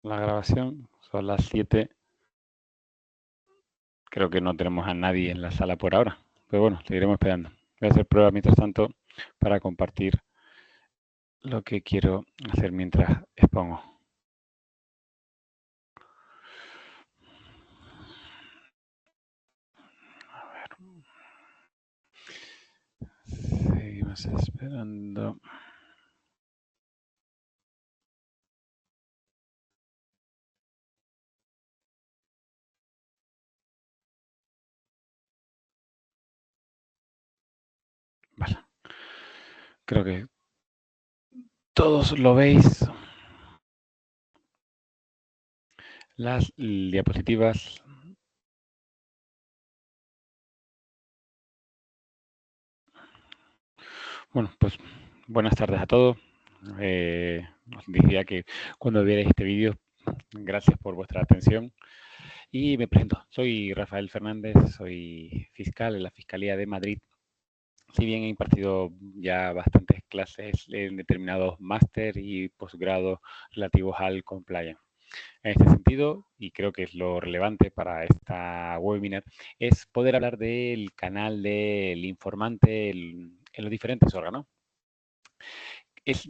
la grabación. Son las 7. Creo que no tenemos a nadie en la sala por ahora. Pero bueno, seguiremos esperando. Voy a hacer pruebas mientras tanto para compartir lo que quiero hacer mientras expongo. A ver. Seguimos esperando. Vale. Creo que todos lo veis. Las diapositivas. Bueno, pues buenas tardes a todos. Os diría que cuando vierais este vídeo, gracias por vuestra atención. Y me presento, soy Rafael Fernández, soy fiscal en la Fiscalía de Madrid. Si bien he impartido ya bastantes clases en determinados máster y posgrados relativos al compliance. En este sentido, y creo que es lo relevante para esta webinar, es poder hablar del canal del informante en los diferentes órganos. Es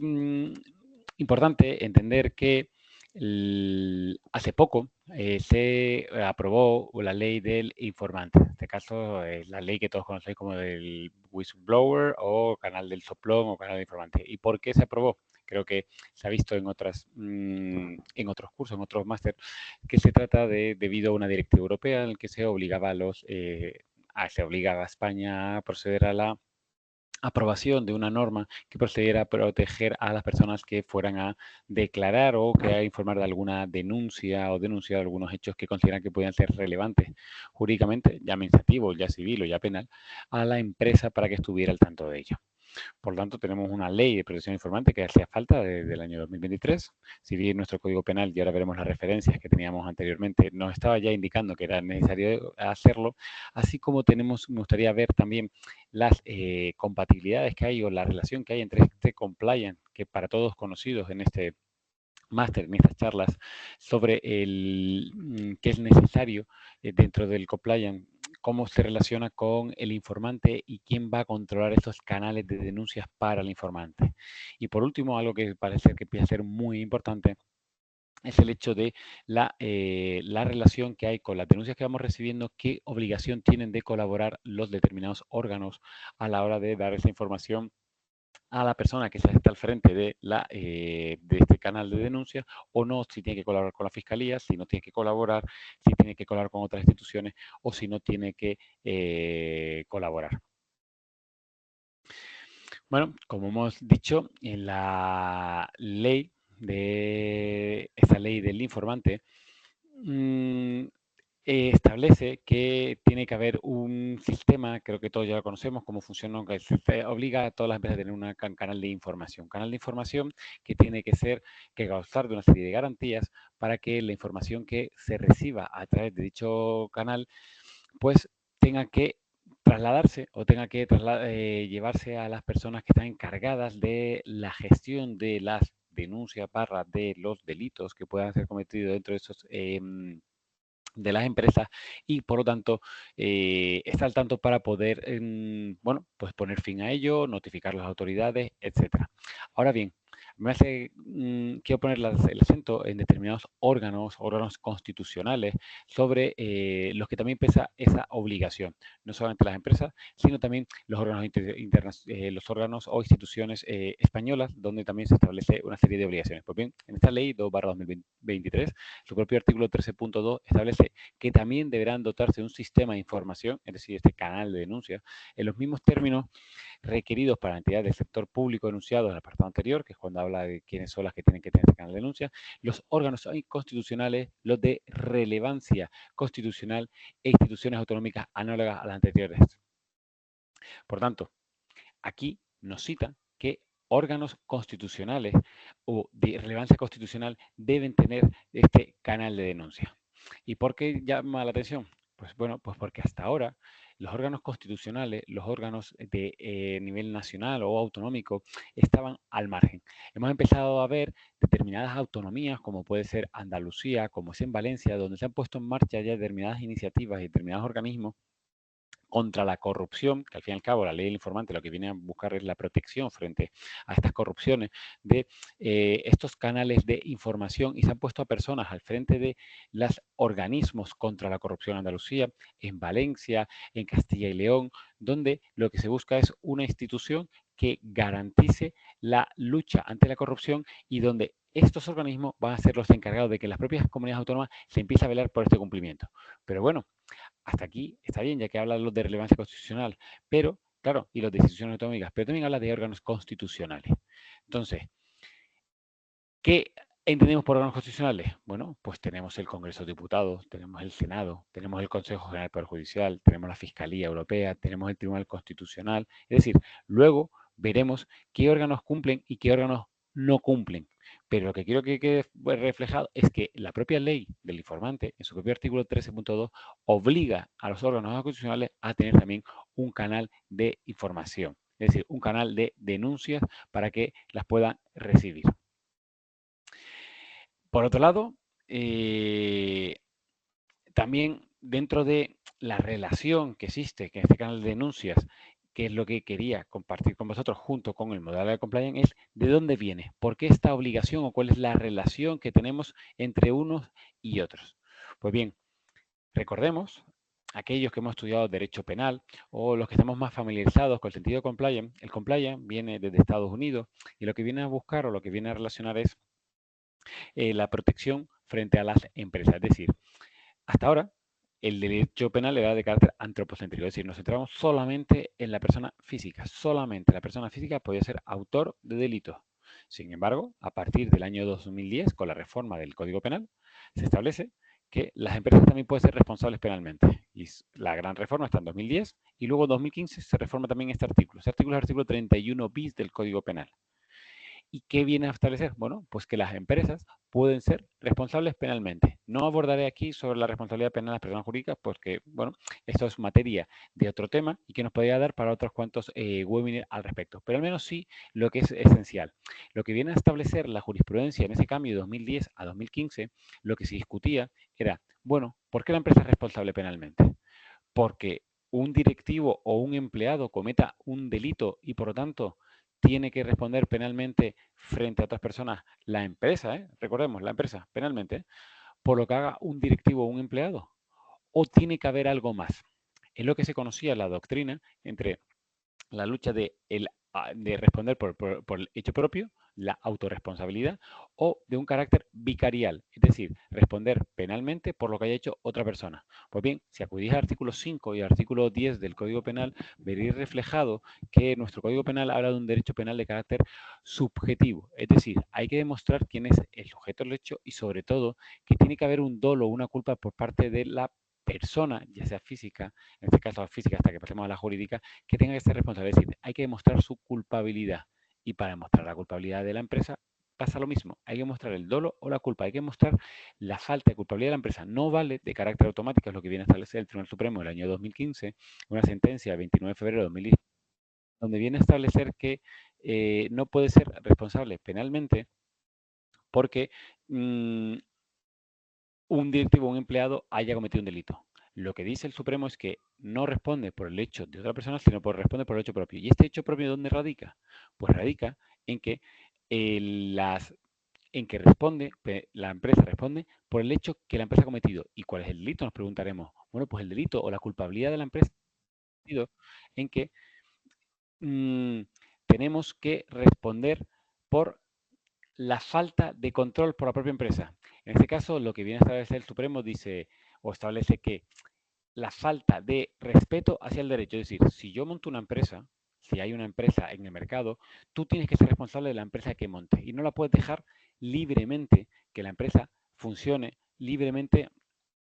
importante entender que hace poco se aprobó la ley del informante. En este caso, la ley que todos conocéis como el whistleblower o canal del soplón o canal del informante. ¿Y por qué se aprobó? Creo que se ha visto en otros cursos, en otros máster, que se trata de debido a una directiva europea en la que se obligaba se obligaba a España a proceder a la aprobación de una norma que procediera a proteger a las personas que fueran a declarar o que a informar de alguna denuncia o denunciar algunos hechos que consideran que podían ser relevantes jurídicamente, ya administrativo, ya civil o ya penal, a la empresa para que estuviera al tanto de ello. Por lo tanto, tenemos una ley de protección informática que hacía falta desde el año 2023. Si bien nuestro Código Penal, y ahora veremos las referencias que teníamos anteriormente, nos estaba ya indicando que era necesario hacerlo, así como me gustaría ver también las compatibilidades que hay o la relación que hay entre este compliance, que para todos conocidos en este máster, en estas charlas, sobre qué es necesario dentro del compliance, cómo se relaciona con el informante y quién va a controlar estos canales de denuncias para el informante. Y por último, algo que parece que empieza a ser muy importante, es el hecho de la relación que hay con las denuncias que vamos recibiendo, qué obligación tienen de colaborar los determinados órganos a la hora de dar esa información a la persona que se está al frente de este canal de denuncia, o no, si tiene que colaborar con la fiscalía, si no tiene que colaborar, si tiene que colaborar con otras instituciones o si no tiene que colaborar. Bueno, como hemos dicho, en la ley esta ley del informante, establece que tiene que haber un sistema, creo que todos ya lo conocemos, cómo funciona, que se obliga a todas las empresas a tener un canal de información. Canal de información que tiene que gozar de una serie de garantías para que la información que se reciba a través de dicho canal, pues tenga que trasladarse o tenga que llevarse a las personas que están encargadas de la gestión de las denuncias de los delitos que puedan ser cometidos dentro de esos de las empresas y por lo tanto está al tanto para poder bueno, pues poner fin a ello, notificar a las autoridades, etcétera. Ahora bien, quiero poner el acento en determinados órganos constitucionales sobre los que también pesa esa obligación, no solamente las empresas, sino también los órganos los órganos o instituciones españolas, donde también se establece una serie de obligaciones. Pues bien, en esta ley 2/2023, su propio artículo 13.2 establece que también deberán dotarse de un sistema de información, es decir, este canal de denuncia, en los mismos términos requeridos para entidades del sector público enunciados en el apartado anterior, que es cuando habla de quiénes son las que tienen que tener este canal de denuncia, los órganos constitucionales, los de relevancia constitucional e instituciones autonómicas análogas a las anteriores. Por tanto, aquí nos citan que órganos constitucionales o de relevancia constitucional deben tener este canal de denuncia. ¿Y por qué llama la atención? Pues bueno, pues porque hasta ahora los órganos constitucionales, los órganos de nivel nacional o autonómico, estaban al margen. Hemos empezado a ver determinadas autonomías, como puede ser Andalucía, como es en Valencia, donde se han puesto en marcha ya determinadas iniciativas y determinados organismos contra la corrupción, que al fin y al cabo la ley del informante lo que viene a buscar es la protección frente a estas corrupciones de estos canales de información, y se han puesto a personas al frente de los organismos contra la corrupción en Andalucía, en Valencia, en Castilla y León, donde lo que se busca es una institución que garantice la lucha ante la corrupción y donde estos organismos van a ser los encargados de que las propias comunidades autónomas se empiece a velar por este cumplimiento. Pero bueno, hasta aquí está bien, ya que habla de relevancia constitucional, pero, claro, y las decisiones autonómicas, pero también habla de órganos constitucionales. Entonces, ¿qué entendemos por órganos constitucionales? Bueno, pues tenemos el Congreso de Diputados, tenemos el Senado, tenemos el Consejo General del Poder Judicial, tenemos la Fiscalía Europea, tenemos el Tribunal Constitucional. Es decir, luego veremos qué órganos cumplen y qué órganos no cumplen. Pero lo que quiero que quede reflejado es que la propia ley del informante, en su propio artículo 13.2, obliga a los órganos constitucionales a tener también un canal de información, es decir, un canal de denuncias para que las puedan recibir. Por otro lado, también dentro de la relación que existe, que en este canal de denuncias, que es lo que quería compartir con vosotros junto con el modelo de compliance, es de dónde viene, por qué esta obligación o cuál es la relación que tenemos entre unos y otros. Pues bien, recordemos, aquellos que hemos estudiado derecho penal o los que estamos más familiarizados con el sentido de compliance, el compliance viene desde Estados Unidos y lo que viene a buscar o lo que viene a relacionar es la protección frente a las empresas. Es decir, hasta ahora el derecho penal era de carácter antropocéntrico, es decir, nos centramos solamente en la persona física, solamente la persona física podía ser autor de delitos. Sin embargo, a partir del año 2010, con la reforma del Código Penal, se establece que las empresas también pueden ser responsables penalmente. Y la gran reforma está en 2010 y luego en 2015 se reforma también este artículo. Este artículo es el artículo 31 bis del Código Penal. ¿Y qué viene a establecer? Bueno, pues que las empresas pueden ser responsables penalmente. No abordaré aquí sobre la responsabilidad penal de las personas jurídicas porque, bueno, esto es materia de otro tema y que nos podría dar para otros cuantos webinars al respecto. Pero al menos sí lo que es esencial. Lo que viene a establecer la jurisprudencia en ese cambio de 2010 a 2015, lo que se discutía era, bueno, ¿por qué la empresa es responsable penalmente? Porque un directivo o un empleado cometa un delito y por lo tanto tiene que responder penalmente frente a otras personas, la empresa, recordemos, la empresa, penalmente, por lo que haga un directivo o un empleado, o tiene que haber algo más. Es lo que se conocía en la doctrina entre la lucha de responder por el hecho propio, la autorresponsabilidad, o de un carácter vicarial, es decir, responder penalmente por lo que haya hecho otra persona. Pues bien, si acudís al artículo 5 y al artículo 10 del Código Penal, veréis reflejado que nuestro Código Penal habla de un derecho penal de carácter subjetivo, es decir, hay que demostrar quién es el sujeto del hecho y sobre todo que tiene que haber un dolo o una culpa por parte de la persona, ya sea física, en este caso física hasta que pasemos a la jurídica, que tenga que ser responsable. Es decir, hay que demostrar su culpabilidad. Y para demostrar la culpabilidad de la empresa pasa lo mismo. Hay que mostrar el dolo o la culpa. Hay que mostrar la falta de culpabilidad de la empresa. No vale de carácter automático, es lo que viene a establecer el Tribunal Supremo en el año 2015, una sentencia del 29 de febrero de 2010, donde viene a establecer que no puede ser responsable penalmente porque un directivo o un empleado haya cometido un delito. Lo que dice el Supremo es que no responde por el hecho de otra persona, sino responde por el hecho propio. ¿Y este hecho propio dónde radica? Pues radica en que responde, la empresa responde por el hecho que la empresa ha cometido. ¿Y cuál es el delito? Nos preguntaremos. Bueno, pues el delito o la culpabilidad de la empresa en que tenemos que responder por la falta de control por la propia empresa. En este caso, lo que viene a establecer el Supremo dice o establece que la falta de respeto hacia el derecho, es decir, si yo monto una empresa, si hay una empresa en el mercado, tú tienes que ser responsable de la empresa que monte y no la puedes dejar libremente que la empresa funcione libremente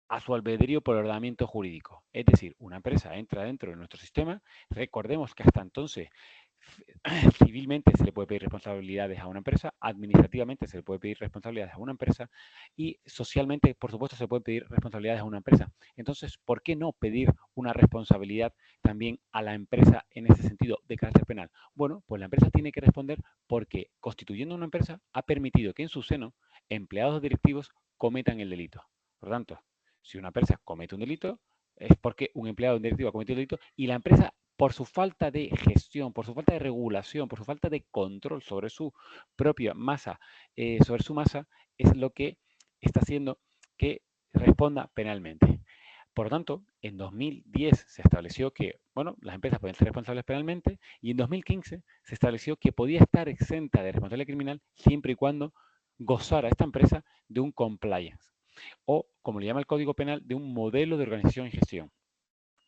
a su albedrío por ordenamiento jurídico. Es decir, una empresa entra dentro de nuestro sistema, recordemos que hasta entonces civilmente se le puede pedir responsabilidades a una empresa, administrativamente se le puede pedir responsabilidades a una empresa y socialmente, por supuesto, se puede pedir responsabilidades a una empresa. Entonces, ¿por qué no pedir una responsabilidad también a la empresa en ese sentido de carácter penal? Bueno, pues la empresa tiene que responder porque constituyendo una empresa ha permitido que en su seno empleados directivos cometan el delito. Por lo tanto, si una empresa comete un delito, es porque un empleado directivo ha cometido un delito y la empresa, por su falta de gestión, por su falta de regulación, por su falta de control sobre su propia masa, es lo que está haciendo que responda penalmente. Por lo tanto, en 2010 se estableció que, bueno, las empresas pueden ser responsables penalmente y en 2015 se estableció que podía estar exenta de responsabilidad criminal siempre y cuando gozara esta empresa de un compliance o, como le llama el Código Penal, de un modelo de organización y gestión.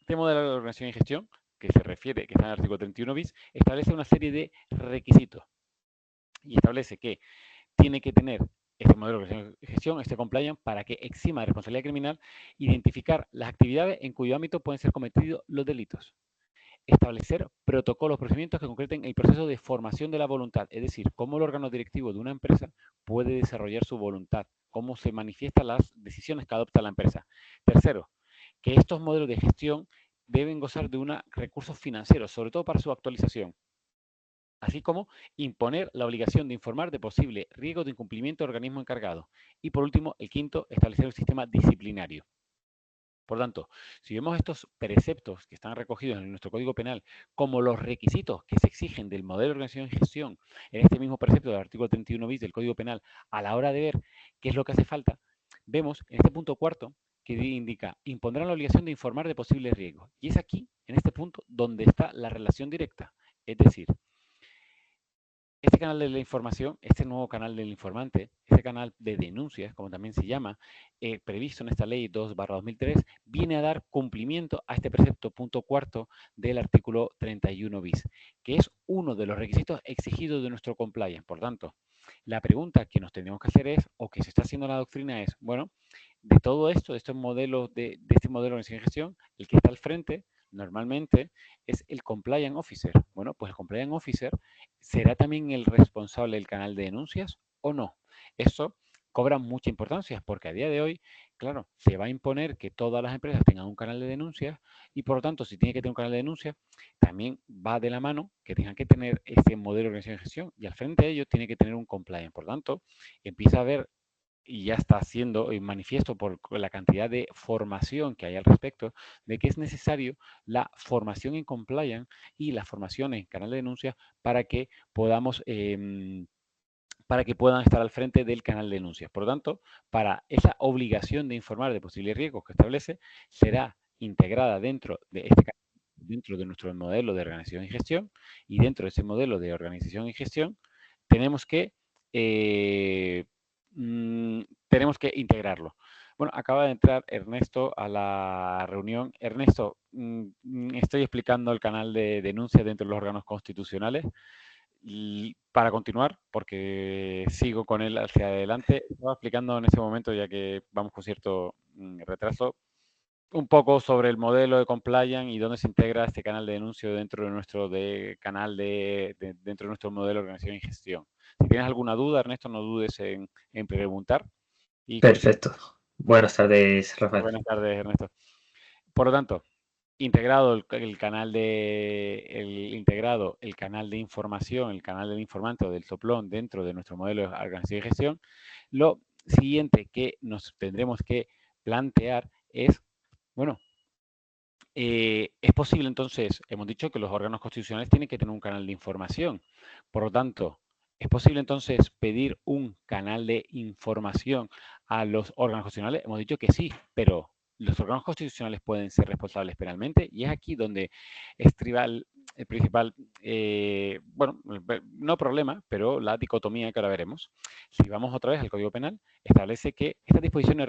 Este modelo de organización y gestión, que se refiere, que está en el artículo 31 bis, establece una serie de requisitos y establece que tiene que tener este modelo de organización y gestión, este compliance, para que exima de responsabilidad criminal, identificar las actividades en cuyo ámbito pueden ser cometidos los delitos, establecer protocolos, procedimientos que concreten el proceso de formación de la voluntad, es decir, cómo el órgano directivo de una empresa puede desarrollar su voluntad, cómo se manifiestan las decisiones que adopta la empresa. Tercero, que estos modelos de gestión deben gozar de unos recursos financieros, sobre todo para su actualización, así como imponer la obligación de informar de posible riesgo de incumplimiento del organismo encargado. Y por último, el quinto, establecer un sistema disciplinario. Por tanto, si vemos estos preceptos que están recogidos en nuestro Código Penal como los requisitos que se exigen del modelo de organización y gestión en este mismo precepto del artículo 31 bis del Código Penal, a la hora de ver qué es lo que hace falta, vemos en este punto cuarto que indica, impondrán la obligación de informar de posibles riesgos. Y es aquí, en este punto, donde está la relación directa. Es decir, este canal de la información, este nuevo canal del informante, este canal de denuncias, como también se llama, previsto en esta ley 2/2003, viene a dar cumplimiento a este precepto punto cuarto del artículo 31 bis, que es uno de los requisitos exigidos de nuestro compliance. Por tanto, la pregunta que nos tenemos que hacer es, o que se está haciendo en la doctrina es, bueno, de todo esto, de estos modelos, de este modelo de organización y gestión, el que está al frente normalmente es el compliance officer. Bueno, pues el compliance officer será también el responsable del canal de denuncias o no. Eso cobra mucha importancia porque a día de hoy, claro, se va a imponer que todas las empresas tengan un canal de denuncias y por lo tanto, si tiene que tener un canal de denuncias, también va de la mano que tengan que tener este modelo de organización y gestión y al frente de ellos tiene que tener un compliance. Por lo tanto, empieza a haber y ya está siendo manifiesto por la cantidad de formación que hay al respecto, de que es necesario la formación en compliance y la formación en canal de denuncia para que podamos, para que puedan estar al frente del canal de denuncias. Por lo tanto, para esa obligación de informar de posibles riesgos que establece, será integrada dentro de este dentro de nuestro modelo de organización y gestión, y dentro de ese modelo de organización y gestión tenemos que tenemos que integrarlo. Bueno, acaba de entrar Ernesto a la reunión. Ernesto, estoy explicando el canal de denuncia dentro de los órganos constitucionales. Y para continuar, porque sigo con él hacia adelante, estaba explicando en ese momento, ya que vamos con cierto retraso, un poco sobre el modelo de compliance y dónde se integra este canal de denuncio dentro de nuestro dentro de nuestro modelo de organización y gestión. Si tienes alguna duda, Ernesto, no dudes en preguntar. Y Perfecto. Buenas tardes, Rafael. buenas tardes, Ernesto. Por lo tanto, integrado el canal integrado el canal de información, el canal del informante o del soplón dentro de nuestro modelo de organización y gestión, lo siguiente que nos tendremos que plantear es, bueno, es posible entonces, hemos dicho que los órganos constitucionales tienen que tener un canal de información. Por lo tanto, ¿es posible entonces pedir un canal de información a los órganos constitucionales? Hemos dicho que sí, pero los órganos constitucionales pueden ser responsables penalmente y es aquí donde estriba el principal, bueno, no problema, pero la dicotomía que ahora veremos. Si vamos otra vez al Código Penal, establece que estas disposiciones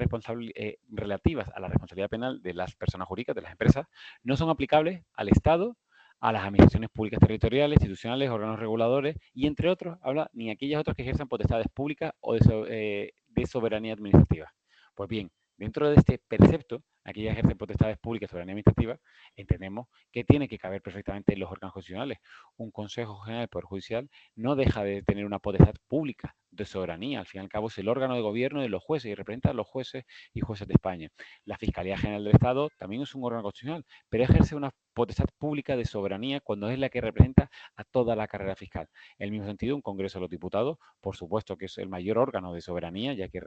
relativas a la responsabilidad penal de las personas jurídicas, de las empresas, no son aplicables al Estado, a las administraciones públicas territoriales, institucionales, órganos reguladores y, entre otros, habla ni aquellas otras que ejerzan potestades públicas o de soberanía administrativa. Pues bien, dentro de este precepto aquellas que ejercen potestades públicas de soberanía administrativa, entendemos que tiene que caber perfectamente en los órganos constitucionales. Un Consejo General del Poder Judicial no deja de tener una potestad pública de soberanía. Al fin y al cabo es el órgano de gobierno de los jueces y representa a los jueces y jueces de España. La Fiscalía General del Estado también es un órgano constitucional, pero ejerce una potestad pública de soberanía cuando es la que representa a toda la carrera fiscal. En el mismo sentido, un Congreso de los Diputados, por supuesto que es el mayor órgano de soberanía, ya que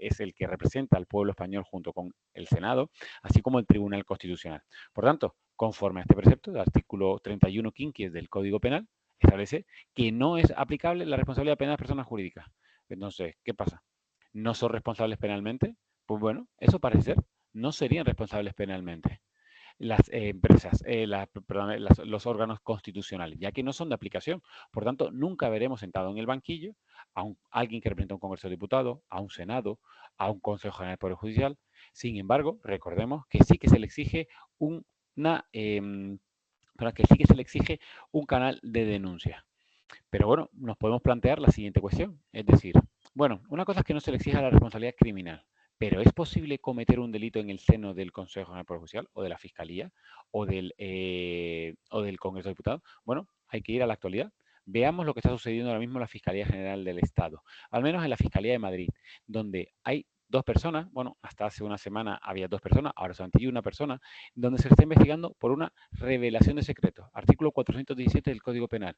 es el que representa al pueblo español junto con el Senado, así como el Tribunal Constitucional. Por tanto, conforme a este precepto, el artículo 31 quinquies del Código Penal establece que no es aplicable la responsabilidad penal de las personas jurídicas. Entonces, ¿qué pasa? ¿No son responsables penalmente? Pues bueno, eso parece ser. No serían responsables penalmente las empresas, los órganos constitucionales, ya que no son de aplicación. Por tanto, nunca veremos sentado en el banquillo a alguien que representa a un Congreso de Diputados, a un Senado, a un Consejo General del Poder Judicial. Sin embargo, recordemos que sí que se le exige un canal de denuncia. Pero bueno, nos podemos plantear la siguiente cuestión, es decir, bueno, una cosa es que no se le exija la responsabilidad criminal, pero ¿es posible cometer un delito en el seno del Consejo General del Poder Judicial o de la Fiscalía o del Congreso de Diputados? Bueno, hay que ir a la actualidad. Veamos lo que está sucediendo ahora mismo en la Fiscalía General del Estado, al menos en la Fiscalía de Madrid, donde hay dos personas, bueno, hasta hace una semana había dos personas, ahora solamente hay una persona, donde se está investigando por una revelación de secretos, artículo 417 del Código Penal.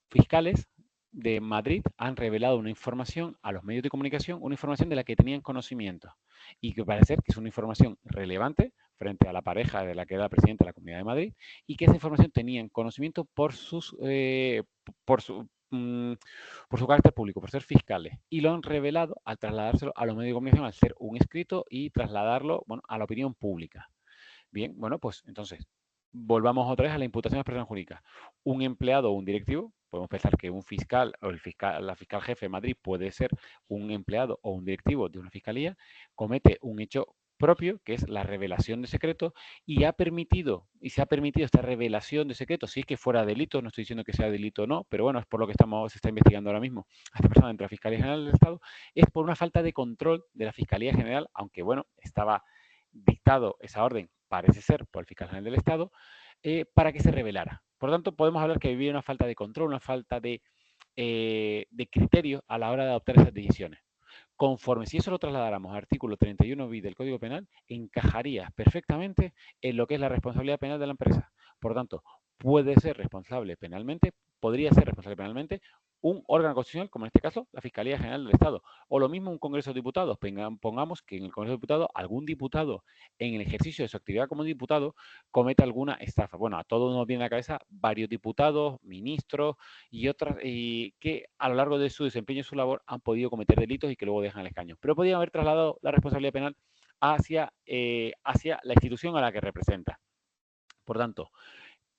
Fiscales de Madrid han revelado una información a los medios de comunicación, una información de la que tenían conocimiento y que parece que es una información relevante frente a la pareja de la que era la presidenta de la Comunidad de Madrid y que esa información tenían conocimiento por por su, por su carácter público, por ser fiscales, y lo han revelado al trasladárselo a los medios de comunicación, al ser un escrito y trasladarlo, bueno, a la opinión pública. Bien, bueno, pues entonces, volvamos otra vez a la imputación de las personas jurídicas. Un empleado o un directivo, podemos pensar que un fiscal o la fiscal jefe de Madrid puede ser un empleado o un directivo de una fiscalía, comete un hecho propio, que es la revelación de secretos, y se ha permitido esta revelación de secretos, si es que fuera delito, no estoy diciendo que sea delito o no, pero bueno, es por lo que se está investigando ahora mismo a esta persona dentro de la Fiscalía General del Estado, es por una falta de control de la Fiscalía General, aunque bueno, estaba dictado esa orden, parece ser, por el fiscal general del Estado, para que se revelara. Por lo tanto, podemos hablar que había una falta de control, una falta de criterio a la hora de adoptar esas decisiones. Conforme si eso lo trasladáramos al artículo 31 bis del Código Penal, encajaría perfectamente en lo que es la responsabilidad penal de la empresa. Por lo tanto, puede ser responsable penalmente, podría ser responsable penalmente un órgano constitucional, como en este caso la Fiscalía General del Estado, o lo mismo un Congreso de Diputados. Pongamos que en el Congreso de Diputados algún diputado en el ejercicio de su actividad como diputado cometa alguna estafa. Bueno, a todos nos viene a la cabeza varios diputados, ministros y otras que a lo largo de su desempeño y su labor han podido cometer delitos y que luego dejan el escaño. Pero podrían haber trasladado la responsabilidad penal hacia la institución a la que representa. Por tanto,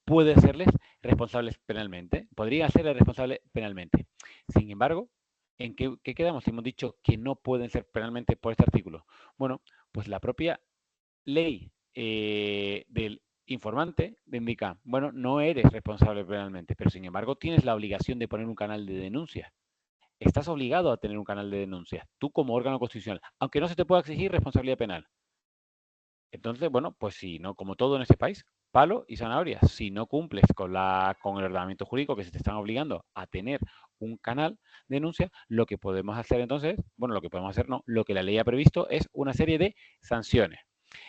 puede serles responsables penalmente, podría serles responsables penalmente. Sin embargo, ¿en qué quedamos? Hemos dicho que no pueden ser penalmente por este artículo. Bueno, pues la propia ley del informante indica, bueno, no eres responsable penalmente, pero sin embargo tienes la obligación de poner un canal de denuncia. Estás obligado a tener un canal de denuncia, tú como órgano constitucional, aunque no se te pueda exigir responsabilidad penal. Entonces, bueno, pues si no, como todo en este país, palo y zanahoria. Si no cumples con el ordenamiento jurídico que se te están obligando a tener un canal de denuncia, lo que podemos hacer entonces, bueno, lo que podemos hacer no, lo que la ley ha previsto es una serie de sanciones.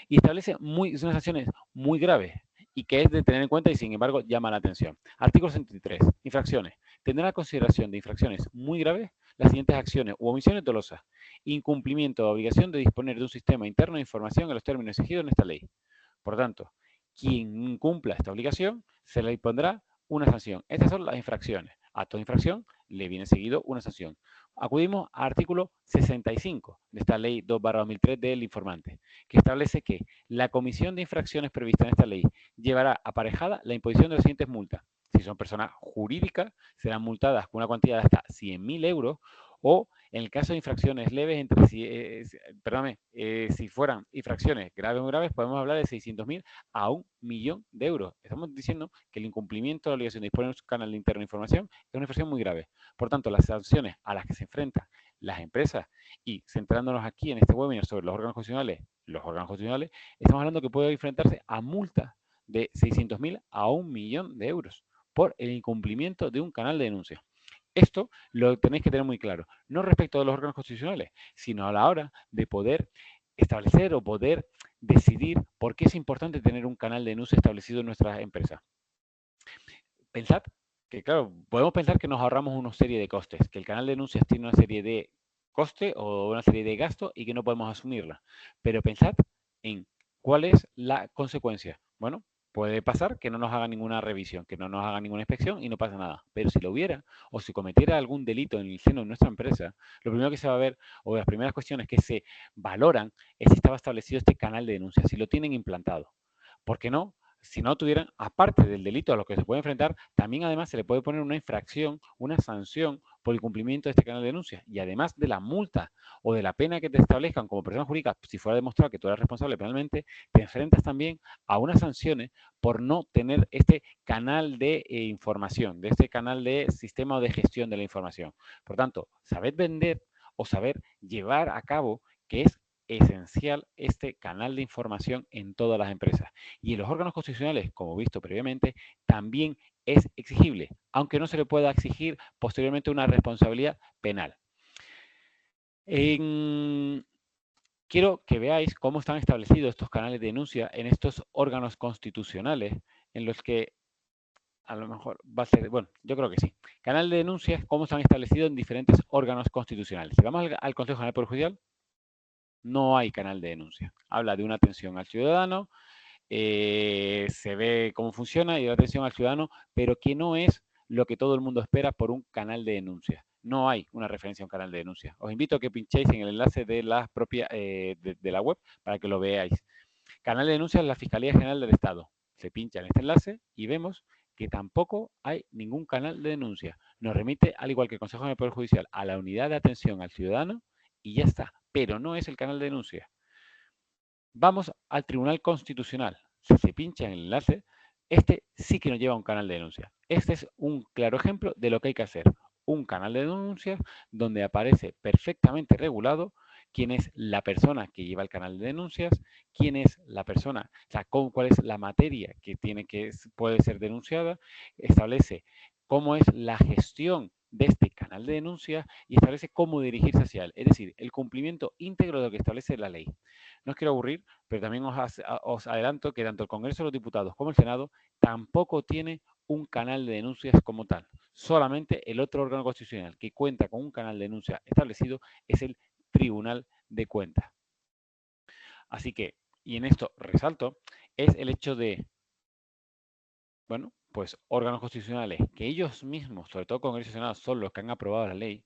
Y establece unas sanciones muy graves y que es de tener en cuenta y sin embargo llama la atención. Artículo 63. Infracciones. Tendrá consideración de infracciones muy graves las siguientes acciones u omisiones dolosas. Incumplimiento de obligación de disponer de un sistema interno de información en los términos exigidos en esta ley. Por tanto, quien incumpla esta obligación se le impondrá una sanción. Estas son las infracciones. A toda infracción le viene seguido una sanción. Acudimos al artículo 65 de esta ley 2/2003 del informante, que establece que la comisión de infracciones previstas en esta ley llevará aparejada la imposición de las siguientes multas. Si son personas jurídicas, serán multadas con una cuantía de hasta 100.000 euros o en el caso de infracciones leves, si fueran infracciones graves o muy graves, podemos hablar de 600.000 a 1.000.000 de euros. Estamos diciendo que el incumplimiento de la obligación de disponer de un canal de interna de información es una infracción muy grave. Por tanto, las sanciones a las que se enfrentan las empresas y centrándonos aquí en este webinar sobre los órganos constitucionales los órganos constitucionales, estamos hablando que puede enfrentarse a multas de 600.000 a 1.000.000 de euros por el incumplimiento de un canal de denuncia. Esto lo tenéis que tener muy claro, no respecto de los órganos constitucionales, sino a la hora de poder establecer o poder decidir por qué es importante tener un canal de denuncia establecido en nuestras empresas. Pensad que, claro, podemos pensar que nos ahorramos una serie de costes, que el canal de denuncias tiene una serie de costes o una serie de gastos y que no podemos asumirla. Pero pensad en cuál es la consecuencia. Bueno, puede pasar que no nos haga ninguna revisión, que no nos haga ninguna inspección y no pasa nada. Pero si lo hubiera o si cometiera algún delito en el seno de nuestra empresa, lo primero que se va a ver o de las primeras cuestiones que se valoran es si estaba establecido este canal de denuncia, si lo tienen implantado. ¿Por qué no? Si no tuvieran, aparte del delito a lo que se puede enfrentar, también además se le puede poner una infracción, una sanción por el cumplimiento de este canal de denuncia. Y además de la multa o de la pena que te establezcan como persona jurídica, si fuera demostrado que tú eres responsable penalmente, te enfrentas también a unas sanciones por no tener este canal de información, de este canal de sistema o de gestión de la información. Por tanto, saber vender o saber llevar a cabo, que es esencial este canal de información en todas las empresas. Y en los órganos constitucionales, como visto previamente, también es exigible, aunque no se le pueda exigir posteriormente una responsabilidad penal. Quiero que veáis cómo están establecidos estos canales de denuncia en estos órganos constitucionales, en los que a lo mejor va a ser, bueno, yo creo que sí. Canal de denuncias, cómo están establecidos en diferentes órganos constitucionales. Si vamos al Consejo General del Poder Judicial, no hay canal de denuncia. Habla de una atención al ciudadano, se ve cómo funciona y da atención al ciudadano, pero que no es lo que todo el mundo espera por un canal de denuncia. No hay una referencia a un canal de denuncia. Os invito a que pinchéis en el enlace de la propia de la web para que lo veáis. Canal de denuncia en la Fiscalía General del Estado. Se pincha en este enlace y vemos que tampoco hay ningún canal de denuncia. Nos remite, al igual que el Consejo del Poder Judicial, a la unidad de atención al ciudadano y ya está. Pero no es el canal de denuncia. Vamos al Tribunal Constitucional. Si se pincha en el enlace, este sí que nos lleva a un canal de denuncia. Este es un claro ejemplo de lo que hay que hacer. Un canal de denuncias donde aparece perfectamente regulado quién es la persona que lleva el canal de denuncias, quién es la persona, o sea, cuál es la materia que puede ser denunciada, establece cómo es la gestión de este canal de denuncias y establece cómo dirigirse hacia él, es decir, el cumplimiento íntegro de lo que establece la ley. No os quiero aburrir, pero también os adelanto que tanto el Congreso de los Diputados como el Senado tampoco tiene un canal de denuncias como tal. Solamente el otro órgano constitucional que cuenta con un canal de denuncia establecido es el Tribunal de Cuentas. Así que, y en esto resalto, es el hecho de, bueno, pues órganos constitucionales que ellos mismos, sobre todo Congreso y Senado, son los que han aprobado la ley,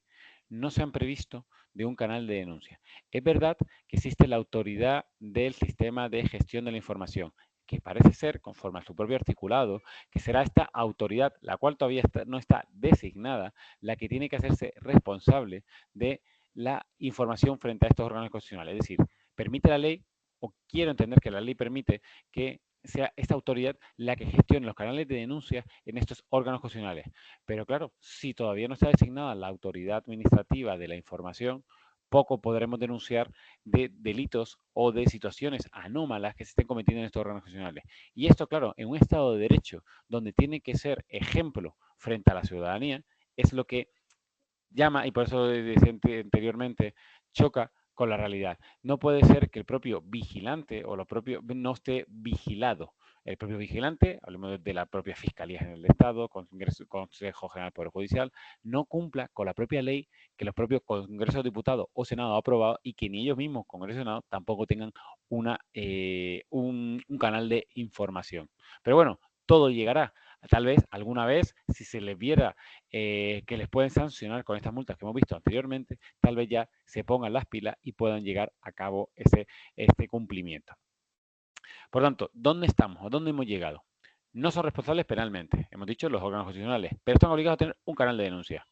no se han previsto de un canal de denuncia. Es verdad que existe la autoridad del sistema de gestión de la información, que parece ser, conforme a su propio articulado, que será esta autoridad, la cual todavía no está designada, la que tiene que hacerse responsable de la información frente a estos órganos constitucionales. Es decir, permite la ley, o quiero entender que la ley permite que sea esta autoridad la que gestione los canales de denuncia en estos órganos constitucionales. Pero claro, si todavía no está designada la autoridad administrativa de la información, poco podremos denunciar de delitos o de situaciones anómalas que se estén cometiendo en estos órganos constitucionales. Y esto, claro, en un Estado de Derecho, donde tiene que ser ejemplo frente a la ciudadanía, es lo que llama, y por eso decía anteriormente, choca con la realidad. No puede ser que el propio vigilante o lo propio no esté vigilado. El propio vigilante, hablemos de la propia Fiscalía General del Estado, Consejo General del Poder Judicial, no cumpla con la propia ley que los propios Congresos de Diputados o Senado han aprobado y que ni ellos mismos, Congreso y Senado, tampoco tengan un canal de información. Pero bueno, todo llegará. Tal vez alguna vez, si se les viera que les pueden sancionar con estas multas que hemos visto anteriormente, tal vez ya se pongan las pilas y puedan llegar a cabo este cumplimiento. Por tanto, ¿dónde estamos o dónde hemos llegado? No son responsables penalmente, hemos dicho los órganos constitucionales, pero están obligados a tener un canal de denuncia.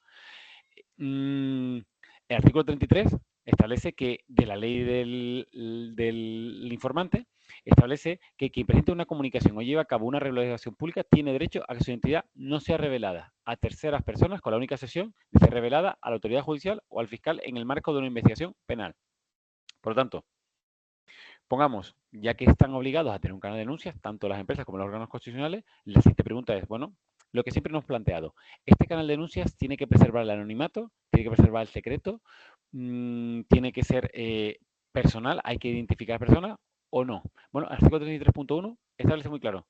El artículo 33 establece que de la ley del informante establece que quien presente una comunicación o lleva a cabo una revelación pública tiene derecho a que su identidad no sea revelada a terceras personas con la única excepción de ser revelada a la autoridad judicial o al fiscal en el marco de una investigación penal. Por lo tanto, pongamos, ya que están obligados a tener un canal de denuncias, tanto las empresas como los órganos constitucionales, la siguiente pregunta es, bueno, lo que siempre nos hemos planteado, ¿este canal de denuncias tiene que preservar el anonimato? ¿Tiene que preservar el secreto? ¿Tiene que ser personal? ¿Hay que identificar personas o no? Bueno, artículo 33.1 establece muy claro.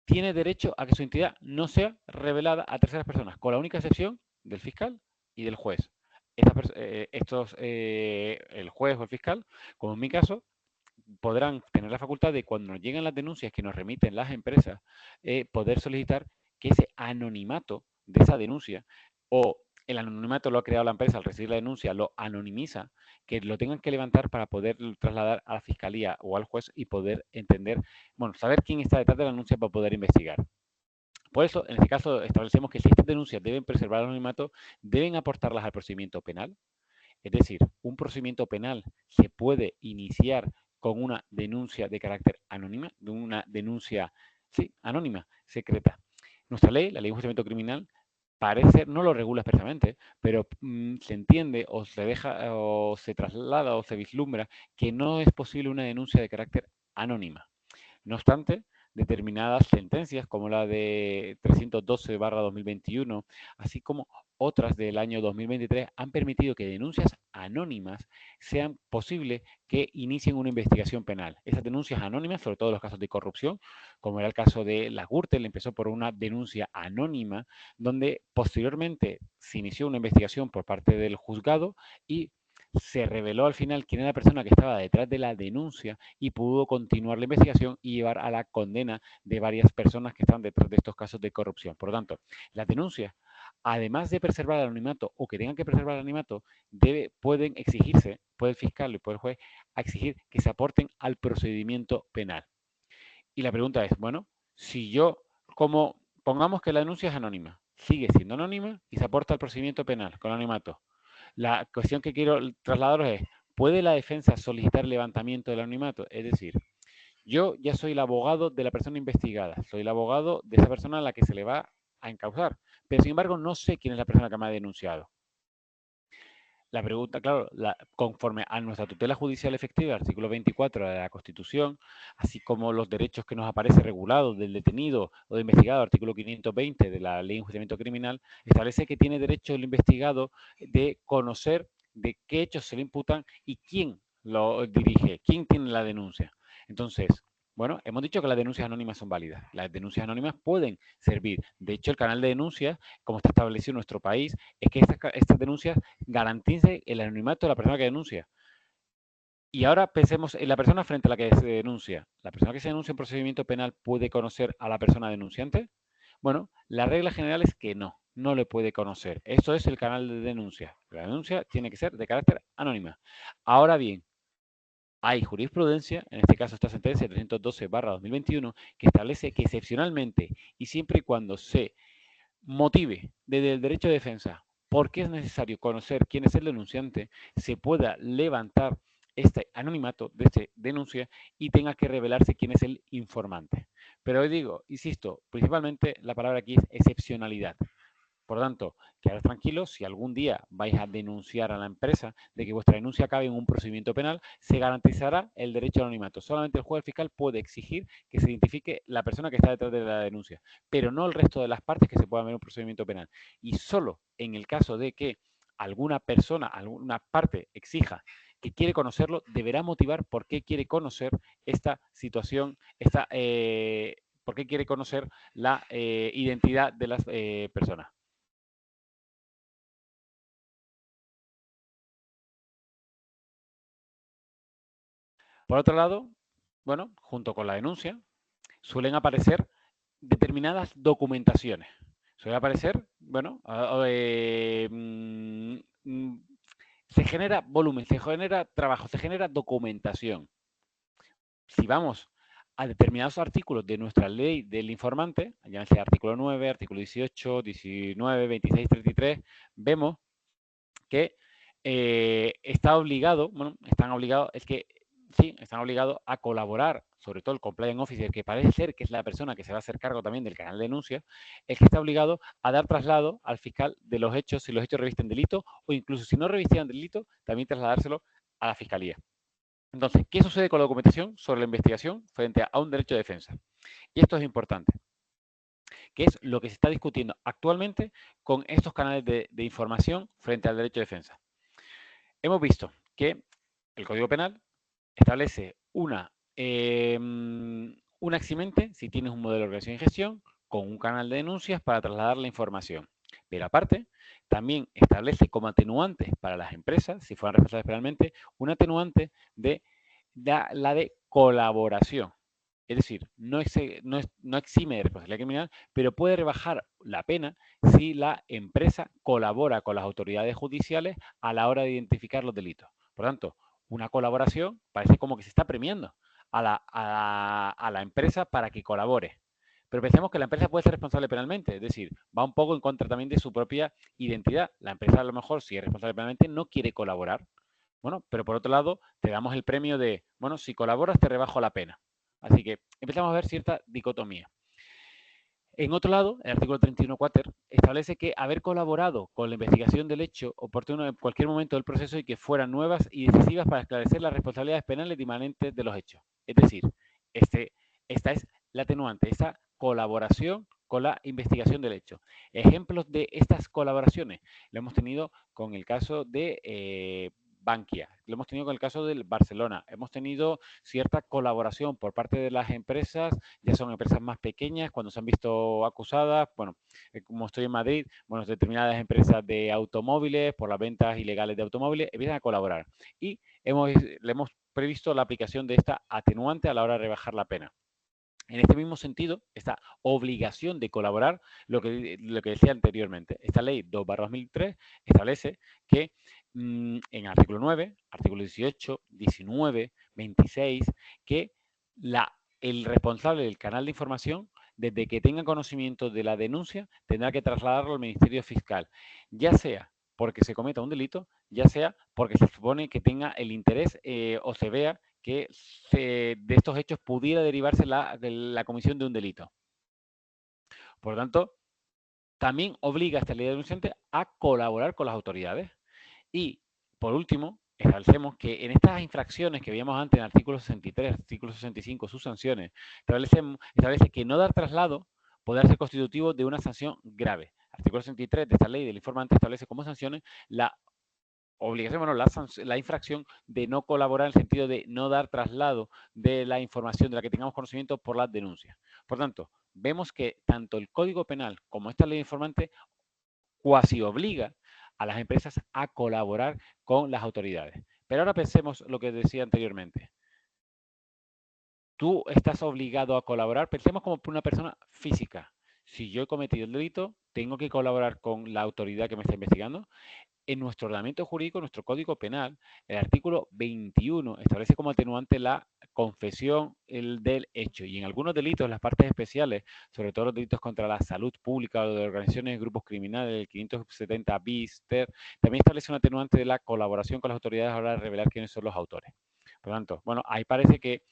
Tiene derecho a que su identidad no sea revelada a terceras personas, con la única excepción del fiscal y del juez. El juez o el fiscal, como en mi caso, podrán tener la facultad de, cuando nos lleguen las denuncias que nos remiten las empresas, poder solicitar que ese anonimato de esa denuncia, o el anonimato lo ha creado la empresa al recibir la denuncia, lo anonimiza, que lo tengan que levantar para poder trasladar a la fiscalía o al juez y poder entender, bueno, saber quién está detrás de la denuncia para poder investigar. Por eso, en este caso, establecemos que si estas denuncias deben preservar el anonimato, deben aportarlas al procedimiento penal. Es decir, un procedimiento penal se puede iniciar con una denuncia de carácter anónima, de una denuncia, sí, anónima, secreta. Nuestra ley, la ley de enjuiciamiento criminal, parece, no lo regula expresamente, pero se entiende o se deja o se traslada o se vislumbra que no es posible una denuncia de carácter anónima. No obstante, determinadas sentencias, como la de 312/2021, así como otras del año 2023, han permitido que denuncias anónimas sean posible que inicien una investigación penal. Esas denuncias anónimas, sobre todo en los casos de corrupción, como era el caso de la Gürtel, empezó por una denuncia anónima, donde posteriormente se inició una investigación por parte del juzgado y se reveló al final quién era la persona que estaba detrás de la denuncia y pudo continuar la investigación y llevar a la condena de varias personas que estaban detrás de estos casos de corrupción. Por lo tanto, las denuncias, además de preservar el anonimato o que tengan que preservar el anonimato, pueden exigirse, puede el fiscal y puede el juez exigir que se aporten al procedimiento penal. Y la pregunta es, bueno, si yo, como pongamos que la denuncia es anónima, sigue siendo anónima y se aporta al procedimiento penal con anonimato. La cuestión que quiero trasladaros es, ¿puede la defensa solicitar el levantamiento del anonimato? Es decir, yo ya soy el abogado de la persona investigada, soy el abogado de esa persona a la que se le va a encausar, pero sin embargo no sé quién es la persona que me ha denunciado. La pregunta, claro, conforme a nuestra tutela judicial efectiva, artículo 24 de la Constitución, así como los derechos que nos aparece regulados del detenido o del investigado, artículo 520 de la Ley de Enjuiciamiento Criminal, establece que tiene derecho el investigado de conocer de qué hechos se le imputan y quién lo dirige, quién tiene la denuncia. Entonces, bueno, hemos dicho que las denuncias anónimas son válidas. Las denuncias anónimas pueden servir. De hecho, el canal de denuncias, como está establecido en nuestro país, es que estas denuncias garantice el anonimato de la persona que denuncia. Y ahora pensemos en la persona frente a la que se denuncia. ¿La persona que se denuncia en procedimiento penal puede conocer a la persona denunciante? Bueno, la regla general es que no, no le puede conocer. Esto es el canal de denuncia. La denuncia tiene que ser de carácter anónima. Ahora bien, hay jurisprudencia, en este caso esta sentencia 312/2021, que establece que excepcionalmente y siempre y cuando se motive desde el derecho de defensa por qué es necesario conocer quién es el denunciante, se pueda levantar este anonimato de este denuncia y tenga que revelarse quién es el informante. Pero hoy digo, insisto, principalmente la palabra aquí es excepcionalidad. Por lo tanto, quedaros tranquilos, si algún día vais a denunciar a la empresa de que vuestra denuncia acabe en un procedimiento penal, se garantizará el derecho al anonimato. Solamente el juez fiscal puede exigir que se identifique la persona que está detrás de la denuncia, pero no el resto de las partes que se puedan ver en un procedimiento penal. Y solo en el caso de que alguna persona, alguna parte exija que quiere conocerlo, deberá motivar por qué quiere conocer esta situación, por qué quiere conocer la identidad de las personas. Por otro lado, bueno, junto con la denuncia, suelen aparecer determinadas documentaciones. Suele aparecer, bueno, se genera volumen, se genera trabajo, se genera documentación. Si vamos a determinados artículos de nuestra ley del informante, llámese artículo 9, artículo 18, 19, 26, 33, vemos que está obligado, bueno, están obligados, es que sí, están obligados a colaborar, sobre todo el compliance officer, que parece ser que es la persona que se va a hacer cargo también del canal de denuncia, es que está obligado a dar traslado al fiscal de los hechos, si los hechos revisten delito, o incluso si no revistían delito, también trasladárselo a la fiscalía. Entonces, ¿qué sucede con la documentación sobre la investigación frente a un derecho de defensa? Y esto es importante, que es lo que se está discutiendo actualmente con estos canales de información frente al derecho de defensa. Hemos visto que el Código Penal establece una eximente si tienes un modelo de organización y gestión con un canal de denuncias para trasladar la información. Pero aparte, también establece como atenuante para las empresas, si fueran responsables penalmente, un atenuante de la de colaboración. Es decir, no exime de responsabilidad criminal, pero puede rebajar la pena si la empresa colabora con las autoridades judiciales a la hora de identificar los delitos. Por tanto, una colaboración parece como que se está premiando a la empresa para que colabore. Pero pensemos que la empresa puede ser responsable penalmente, es decir, va un poco en contra también de su propia identidad. La empresa a lo mejor, si es responsable penalmente, no quiere colaborar. Bueno, pero por otro lado, te damos el premio de, bueno, si colaboras te rebajo la pena. Así que empezamos a ver cierta dicotomía. En otro lado, el artículo 31 cuater establece que haber colaborado con la investigación del hecho oportuno en cualquier momento del proceso y que fueran nuevas y decisivas para esclarecer las responsabilidades penales inmanentes de los hechos. Es decir, esta es la atenuante, esa colaboración con la investigación del hecho. Ejemplos de estas colaboraciones lo hemos tenido con el caso de Bankia, lo hemos tenido con el caso del Barcelona, hemos tenido cierta colaboración por parte de las empresas, ya son empresas más pequeñas, cuando se han visto acusadas, bueno, como estoy en Madrid, bueno, determinadas empresas de automóviles, por las ventas ilegales de automóviles, empiezan a colaborar. Y le hemos previsto la aplicación de esta atenuante a la hora de rebajar la pena. En este mismo sentido, esta obligación de colaborar, lo que decía anteriormente, esta ley 2/2003 establece que en artículo 9, artículo 18, 19, 26, que el responsable del canal de información, desde que tenga conocimiento de la denuncia, tendrá que trasladarlo al Ministerio Fiscal, ya sea porque se cometa un delito, ya sea porque se supone que tenga el interés o se vea que de estos hechos pudiera derivarse la comisión de un delito. Por lo tanto, también obliga a esta ley de denunciante a colaborar con las autoridades. Y, por último, establecemos que en estas infracciones que veíamos antes en el artículo 63, artículo 65, sus sanciones, establece que no dar traslado podrá ser constitutivo de una sanción grave. Artículo 63 de esta ley del informante establece como sanciones la obligación, bueno, la infracción de no colaborar en el sentido de no dar traslado de la información de la que tengamos conocimiento por las denuncias. Por tanto, vemos que tanto el Código Penal como esta ley de informante cuasi obliga a las empresas a colaborar con las autoridades. Pero ahora pensemos lo que decía anteriormente. Tú estás obligado a colaborar, pensemos como una persona física. Si yo he cometido el delito, tengo que colaborar con la autoridad que me está investigando. En nuestro ordenamiento jurídico, nuestro Código Penal, el artículo 21 establece como atenuante la confesión del hecho. Y en algunos delitos, las partes especiales, sobre todo los delitos contra la salud pública o de organizaciones y grupos criminales, el 570 bis, ter, también establece un atenuante de la colaboración con las autoridades a la hora de revelar quiénes son los autores. Por lo tanto, bueno, ahí parece que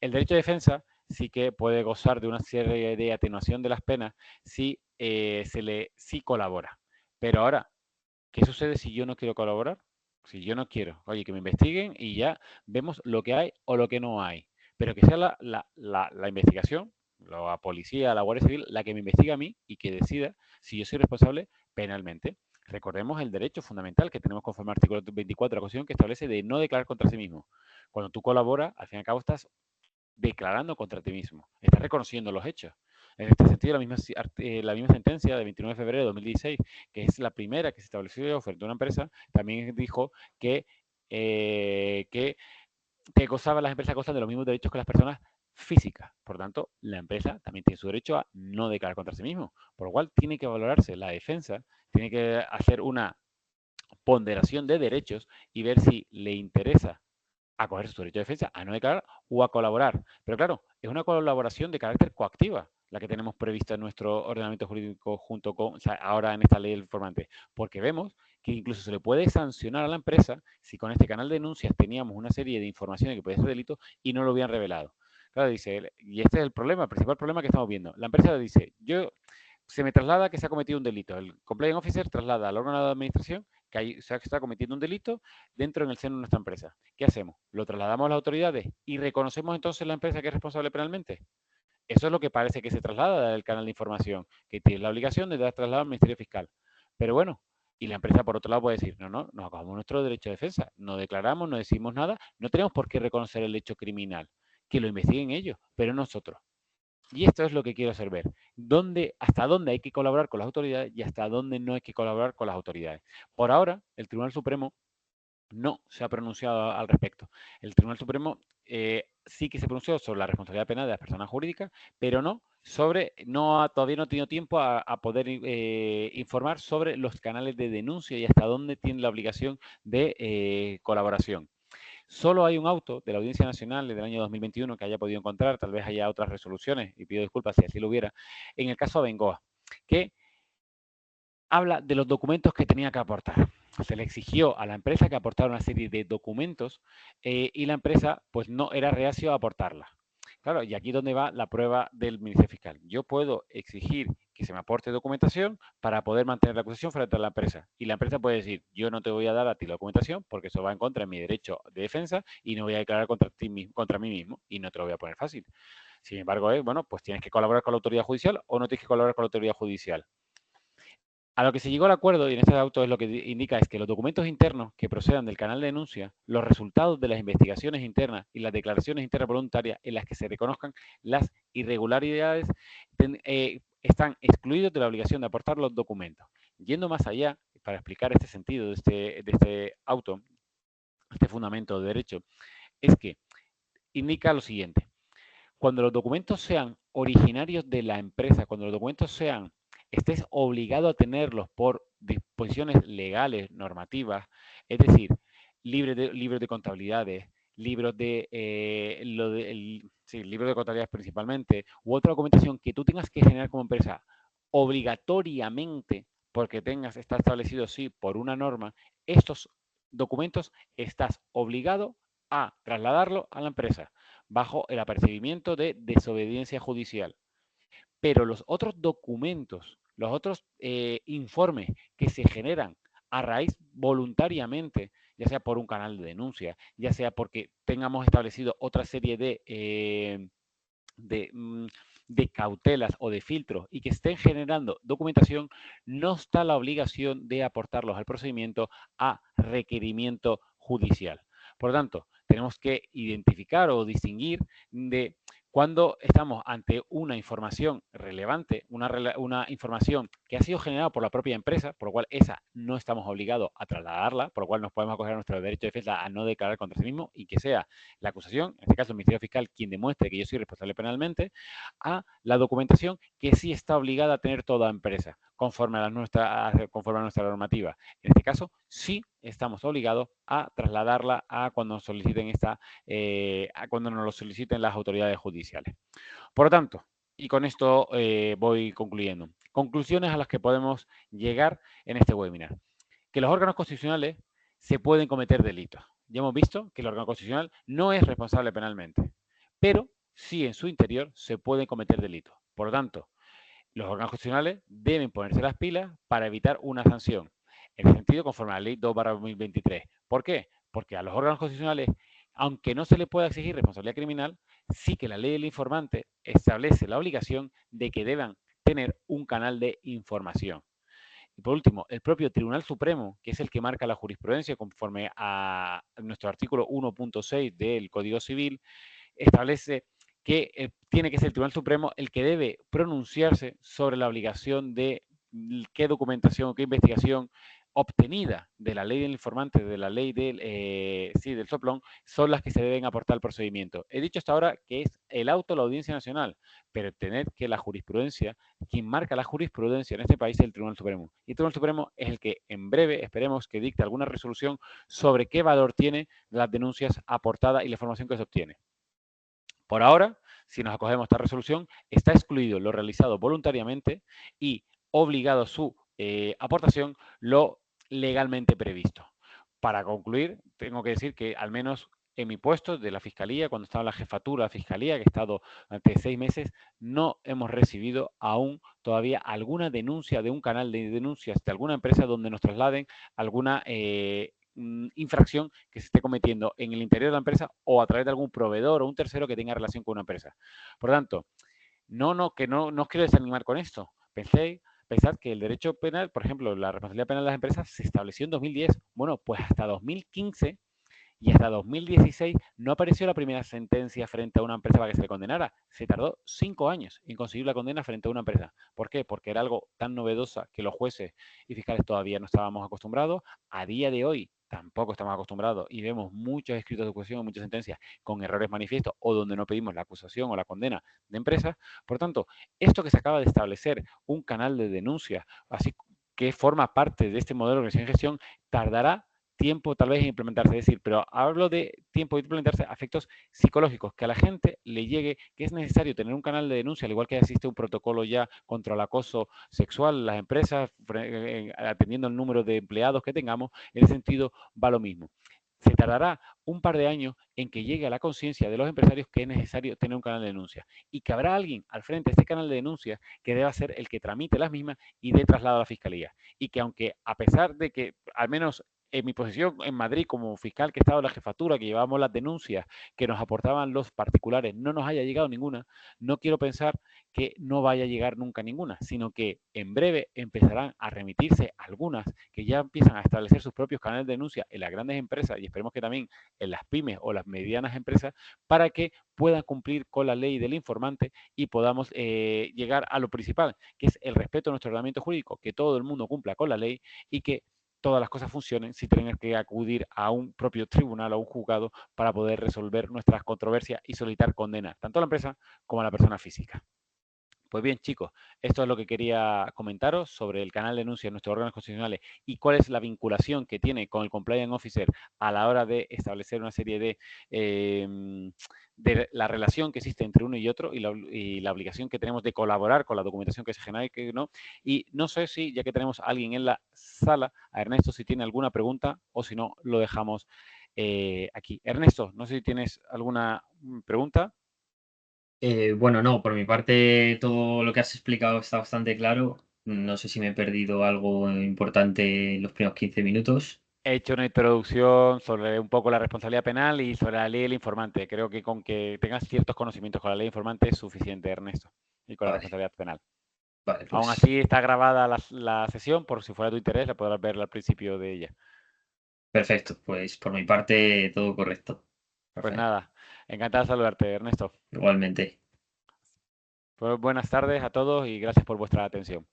el derecho de defensa sí que puede gozar de una serie de atenuación de las penas si sí colabora. Pero ahora, ¿qué sucede si yo no quiero colaborar? Si yo no quiero, oye, que me investiguen y ya vemos lo que hay o lo que no hay. Pero que sea la investigación, la policía, la Guardia Civil, la que me investiga a mí y que decida si yo soy responsable penalmente. Recordemos el derecho fundamental que tenemos conforme al artículo 24 de la Constitución que establece de no declarar contra sí mismo. Cuando tú colaboras, al fin y al cabo estás declarando contra ti mismo, estás reconociendo los hechos. En este sentido, la misma sentencia de 29 de febrero de 2016, que es la primera que se estableció frente a una empresa, también dijo que las empresas gozan de los mismos derechos que las personas físicas. Por tanto, la empresa también tiene su derecho a no declarar contra sí mismo. Por lo cual, tiene que valorarse la defensa, tiene que hacer una ponderación de derechos y ver si le interesa acoger su derecho de defensa, a no declarar o a colaborar. Pero claro, es una colaboración de carácter coactiva la que tenemos prevista en nuestro ordenamiento jurídico junto con, o sea, ahora en esta ley del informante, porque vemos que incluso se le puede sancionar a la empresa si con este canal de denuncias teníamos una serie de informaciones que puede ser delito y no lo habían revelado. Claro, dice, y este es el problema, el principal problema que estamos viendo. La empresa dice, se me traslada que se ha cometido un delito. El compliance officer traslada al órgano de administración que se está cometiendo un delito dentro en el seno de nuestra empresa. ¿Qué hacemos? ¿Lo trasladamos a las autoridades y reconocemos entonces la empresa que es responsable penalmente? Eso es lo que parece que se traslada del canal de información, que tiene la obligación de dar traslado al Ministerio Fiscal. Pero bueno, y la empresa por otro lado puede decir, no, no, nos acabamos nuestro derecho de defensa, no declaramos, no decimos nada, no tenemos por qué reconocer el hecho criminal, que lo investiguen ellos, pero nosotros. Y esto es lo que quiero hacer ver. Hasta dónde hay que colaborar con las autoridades y hasta dónde no hay que colaborar con las autoridades. Por ahora, el Tribunal Supremo no se ha pronunciado al respecto. El Tribunal Supremo sí que se pronunció sobre la responsabilidad penal de las personas jurídicas, pero todavía no ha tenido tiempo a poder informar sobre los canales de denuncia y hasta dónde tiene la obligación de colaboración. Solo hay un auto de la Audiencia Nacional del año 2021 que haya podido encontrar, tal vez haya otras resoluciones, y pido disculpas si así lo hubiera, en el caso de Bengoa, que habla de los documentos que tenía que aportar. Se le exigió a la empresa que aportara una serie de documentos y la empresa pues no era reacio a aportarla. Claro, y aquí es donde va la prueba del Ministerio Fiscal. Yo puedo exigir que se me aporte documentación para poder mantener la acusación frente a la empresa. Y la empresa puede decir, yo no te voy a dar a ti la documentación porque eso va en contra de mi derecho de defensa y no voy a declarar contra mí mismo y no te lo voy a poner fácil. Sin embargo, bueno, pues tienes que colaborar con la autoridad judicial o no tienes que colaborar con la autoridad judicial. A lo que se llegó al acuerdo, y en este auto es lo que indica, es que los documentos internos que procedan del canal de denuncia, los resultados de las investigaciones internas y las declaraciones internas voluntarias en las que se reconozcan las irregularidades están excluidos de la obligación de aportar los documentos. Yendo más allá, para explicar este sentido de este auto, este fundamento de derecho, es que indica lo siguiente. Cuando los documentos sean originarios de la empresa, cuando los documentos estés obligado a tenerlos por disposiciones legales, normativas, es decir, libros de contabilidades, libros libros de contabilidades principalmente, u otra documentación que tú tengas que generar como empresa obligatoriamente, porque está establecido así por una norma, estos documentos estás obligado a trasladarlo a la empresa bajo el apercibimiento de desobediencia judicial. Pero los otros documentos, los otros informes que se generan a raíz voluntariamente, ya sea por un canal de denuncia, ya sea porque tengamos establecido otra serie de cautelas o de filtros y que estén generando documentación, no está la obligación de aportarlos al procedimiento a requerimiento judicial. Por lo tanto, tenemos que identificar o distinguir de cuando estamos ante una información relevante, una información que ha sido generada por la propia empresa, por lo cual esa no estamos obligados a trasladarla, por lo cual nos podemos acoger a nuestro derecho de defensa a no declarar contra sí mismo y que sea la acusación, en este caso el Ministerio Fiscal, quien demuestre que yo soy responsable penalmente, a la documentación que sí está obligada a tener toda empresa, conforme a nuestra normativa. En este caso, sí estamos obligados a trasladarla a cuando nos soliciten cuando nos lo soliciten las autoridades judiciales. Por lo tanto, y con esto voy concluyendo. Conclusiones a las que podemos llegar en este webinar. Que los órganos constitucionales se pueden cometer delitos. Ya hemos visto que el órgano constitucional no es responsable penalmente, pero sí en su interior se pueden cometer delitos. Por lo tanto, los órganos constitucionales deben ponerse las pilas para evitar una sanción. En el sentido conforme a la ley 2/2023. ¿Por qué? Porque a los órganos constitucionales, aunque no se les pueda exigir responsabilidad criminal, sí que la ley del informante establece la obligación de que deban tener un canal de información. Y por último, el propio Tribunal Supremo, que es el que marca la jurisprudencia conforme a nuestro artículo 1.6 del Código Civil, establece que tiene que ser el Tribunal Supremo el que debe pronunciarse sobre la obligación de qué documentación o qué investigación obtenida de la ley del informante, de la ley del soplón, son las que se deben aportar al procedimiento. He dicho hasta ahora que es el auto de la Audiencia Nacional, pero tener que la jurisprudencia, quien marca la jurisprudencia en este país es el Tribunal Supremo. Y el Tribunal Supremo es el que en breve esperemos que dicte alguna resolución sobre qué valor tiene las denuncias aportadas y la información que se obtiene. Por ahora, si nos acogemos a esta resolución, está excluido lo realizado voluntariamente y obligado a su aportación lo legalmente previsto. Para concluir, tengo que decir que al menos en mi puesto de la Fiscalía, cuando estaba en la jefatura de la Fiscalía, que he estado durante 6 meses, no hemos recibido aún todavía alguna denuncia de un canal de denuncias de alguna empresa donde nos trasladen alguna infracción que se esté cometiendo en el interior de la empresa o a través de algún proveedor o un tercero que tenga relación con una empresa. Por lo tanto, no os quiero desanimar con esto. Pensad que el derecho penal, por ejemplo, la responsabilidad penal de las empresas se estableció en 2010. Bueno, pues hasta 2015 y hasta 2016 no apareció la primera sentencia frente a una empresa para que se le condenara. Se tardó 5 años en conseguir la condena frente a una empresa. ¿Por qué? Porque era algo tan novedosa que los jueces y fiscales todavía no estábamos acostumbrados. A día de hoy tampoco estamos acostumbrados y vemos muchos escritos de acusación, muchas sentencias con errores manifiestos o donde no pedimos la acusación o la condena de empresas. Por tanto, esto que se acaba de establecer, un canal de denuncia, así que forma parte de este modelo de organización y gestión, tardará tiempo tal vez en implementarse. Es decir, pero hablo de tiempo de implementarse a efectos psicológicos, que a la gente le llegue que es necesario tener un canal de denuncia, al igual que existe un protocolo ya contra el acoso sexual en las empresas, atendiendo el número de empleados que tengamos. En ese sentido va lo mismo. Se tardará un par de años en que llegue a la conciencia de los empresarios que es necesario tener un canal de denuncia y que habrá alguien al frente de este canal de denuncia que deba ser el que tramite las mismas y dé traslado a la fiscalía. Y que aunque a pesar de que al menos en mi posición en Madrid como fiscal que estaba en la jefatura, que llevábamos las denuncias que nos aportaban los particulares, no nos haya llegado ninguna, no quiero pensar que no vaya a llegar nunca ninguna, sino que en breve empezarán a remitirse algunas que ya empiezan a establecer sus propios canales de denuncia en las grandes empresas y esperemos que también en las pymes o las medianas empresas para que puedan cumplir con la ley del informante y podamos llegar a lo principal, que es el respeto a nuestro ordenamiento jurídico, que todo el mundo cumpla con la ley y que todas las cosas funcionen sin tener que acudir a un propio tribunal o a un juzgado para poder resolver nuestras controversias y solicitar condena, tanto a la empresa como a la persona física. Pues bien, chicos, esto es lo que quería comentaros sobre el canal de denuncia de nuestros órganos constitucionales y cuál es la vinculación que tiene con el compliance officer a la hora de establecer una serie de la relación que existe entre uno y otro y la obligación que tenemos de colaborar con la documentación que se genera y que no. Y no sé si, ya que tenemos a alguien en la sala, a Ernesto, si tiene alguna pregunta o si no, lo dejamos aquí. Ernesto, no sé si tienes alguna pregunta. Bueno, no, por mi parte todo lo que has explicado está bastante claro. No sé si me he perdido algo importante en los primeros 15 minutos. He hecho una introducción sobre un poco la responsabilidad penal y sobre la ley del informante. Creo que con que tengas ciertos conocimientos con la ley del informante es suficiente, Ernesto, y con la Vale, responsabilidad penal. vale, Aún pues así está grabada la sesión, por si fuera de tu interés, la podrás ver al principio de ella. perfecto. Pues por mi parte todo correcto, Pues Rafael. nada, encantado de saludarte, Ernesto. Igualmente. Pues buenas tardes a todos y gracias por vuestra atención.